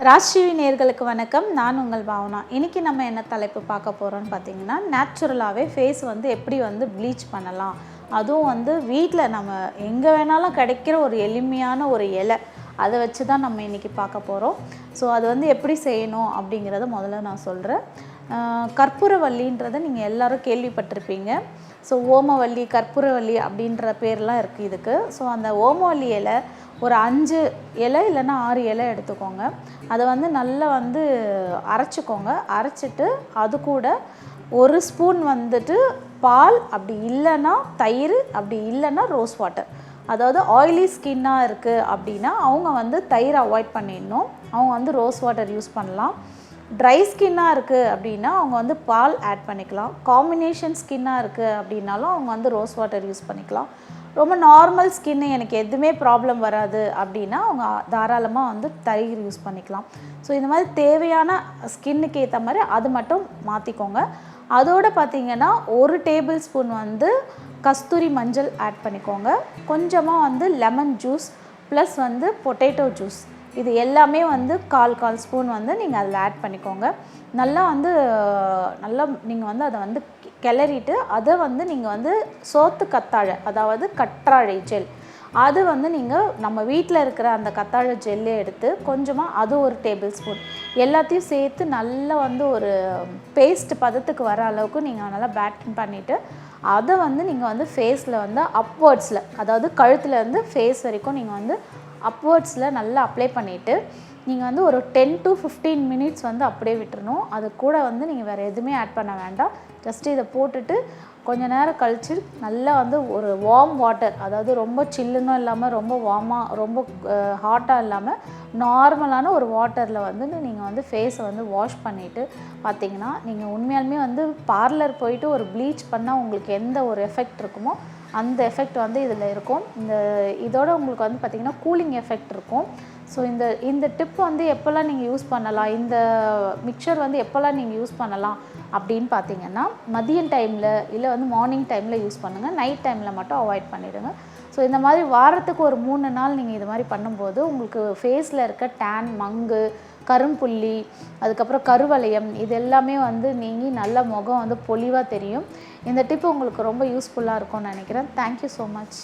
ராஜ்டிவி நேயர்களுக்கு வணக்கம். நான் உங்கள் பாவனா. இன்றைக்கி நம்ம என்ன தலைப்பு பார்க்க போகிறோன்னு பார்த்தீங்கன்னா, நேச்சுரலாகவே ஃபேஸ் வந்து எப்படி வந்து ப்ளீச் பண்ணலாம், அதுவும் வந்து வீட்டில் நம்ம எங்கே வேணாலும் கிடைக்கிற ஒரு எளிமையான ஒரு இலை, அதை வச்சு தான் நம்ம இன்றைக்கி பார்க்க போகிறோம். ஸோ அது வந்து எப்படி செய்யணும் அப்படிங்கிறத முதல்ல நான் சொல்கிறேன். கற்பூரவல்லின்றதை நீங்கள் எல்லோரும் கேள்விப்பட்டிருப்பீங்க. ஸோ ஓமவல்லி, கற்பூரவல்லி அப்படின்ற பேர்லாம் இருக்குது இதுக்கு. ஸோ அந்த ஓமவல்லி இலை ஒரு 5 இலை இல்லைன்னா 6 இலை எடுத்துக்கோங்க. அதை வந்து நல்லா வந்து அரைச்சிக்கோங்க. அரைச்சிட்டு அது கூட 1 ஸ்பூன் வந்துட்டு பால், அப்படி இல்லைன்னா தயிர், அப்படி இல்லைன்னா ரோஸ் வாட்டர். அதாவது ஆயிலி ஸ்கின்னாக இருக்குது அப்படின்னா அவங்க வந்து தயிர் அவாய்ட் பண்ணிடணும். அவங்க வந்து ரோஸ் வாட்டர் யூஸ் பண்ணலாம். ட்ரை ஸ்கின்னாக இருக்குது அப்படின்னா அவங்க வந்து பால் ஆட் பண்ணிக்கலாம். காம்பினேஷன் ஸ்கின்னாக இருக்குது அப்படின்னாலும் அவங்க வந்து ரோஸ் வாட்டர் யூஸ் பண்ணிக்கலாம். ரொம்ப நார்மல் ஸ்கின்னு, எனக்கு எதுவுமே ப்ராப்ளம் வராது அப்படின்னா அவங்க தாராளமாக வந்து தயிர் யூஸ் பண்ணிக்கலாம். ஸோ இந்த மாதிரி தேவையான ஸ்கின்னுக்கு ஏற்ற மாதிரி அது மட்டும் மாற்றிக்கோங்க. அதோடு பார்த்திங்கன்னா 1 டேபிள் ஸ்பூன் வந்து கஸ்தூரி மஞ்சள் ஆட் பண்ணிக்கோங்க. கொஞ்சமாக வந்து லெமன் ஜூஸ் ப்ளஸ் வந்து பொட்டேட்டோ ஜூஸ், இது எல்லாமே வந்து 1/4 ஸ்பூன் வந்து நீங்கள் அதில் ஆட் பண்ணிக்கோங்க. நல்லா நீங்கள் வந்து அதை வந்து கிளறிட்டு அதை வந்து நீங்கள் வந்து சோத்து கத்தாழை, அதாவது கற்றாழை ஜெல், அது வந்து நீங்கள் நம்ம வீட்டில் இருக்கிற அந்த கத்தாழை ஜெல்லே எடுத்து கொஞ்சமாக அது 1 டேபிள் ஸ்பூன் எல்லாத்தையும் சேர்த்து நல்லா வந்து ஒரு பேஸ்ட் பதத்துக்கு வர அளவுக்கு நீங்கள் நல்லா பேட்டன் பண்ணிவிட்டு அதை வந்து நீங்கள் வந்து ஃபேஸில் வந்து அப்வர்ட்ஸில், அதாவது கழுத்துலேருந்து ஃபேஸ் வரைக்கும் நீங்கள் வந்து அப்வர்ட்ஸில் நல்லா அப்ளை பண்ணிவிட்டு நீங்கள் வந்து ஒரு 10 to 15 மினிட்ஸ் வந்து அப்படியே விட்டுறணும். அது கூட வந்து நீங்கள் வேறு எதுவுமே ஆட் பண்ண வேண்டாம். ஜஸ்ட்டு இதை போட்டுட்டு கொஞ்சம் நேரம் கழித்து நல்லா வந்து ஒரு வார்ம் வாட்டர், அதாவது ரொம்ப சில்லுன்னும் இல்லாமல் ரொம்ப வார்மாக ரொம்ப ஹாட்டாக இல்லாமல் நார்மலான ஒரு வாட்டரில் வந்து நீங்கள் வந்து ஃபேஸை வந்து வாஷ் பண்ணிவிட்டு பார்த்தீங்கன்னா, நீங்கள் உண்மையாலுமே வந்து பார்லர் போயிட்டு ஒரு ப்ளீச் பண்ணால் உங்களுக்கு எந்த ஒரு எஃபெக்ட் இருக்குமோ அந்த எஃபெக்ட் வந்து இதில் இருக்கும். இதோட உங்களுக்கு வந்து பார்த்திங்கன்னா கூலிங் எஃபெக்ட் இருக்கும். ஸோ இந்த டிப் வந்து எப்போல்லாம் நீங்கள் யூஸ் பண்ணலாம், இந்த மிக்சர் வந்து எப்போல்லாம் நீங்கள் யூஸ் பண்ணலாம் அப்படின்னு பார்த்தீங்கன்னா, மதியம் டைமில் இல்லை வந்து மார்னிங் டைமில் யூஸ் பண்ணுங்கள். நைட் டைமில் மட்டும் அவாய்ட் பண்ணிவிடுங்க. ஸோ இந்த மாதிரி வாரத்துக்கு ஒரு 3 நாள் நீங்கள் இது மாதிரி பண்ணும்போது உங்களுக்கு ஃபேஸில் இருக்க டேன், மங்கு, கரும்புள்ளி, அதுக்கப்புறம் கருவளையம், இது எல்லாமே வந்து நீங்கி நல்ல முகம் வந்து பொலிவாக தெரியும். இந்த டிப்பு உங்களுக்கு ரொம்ப யூஸ்ஃபுல்லாக இருக்கும்னு நினைக்கிறேன். Thank you so much.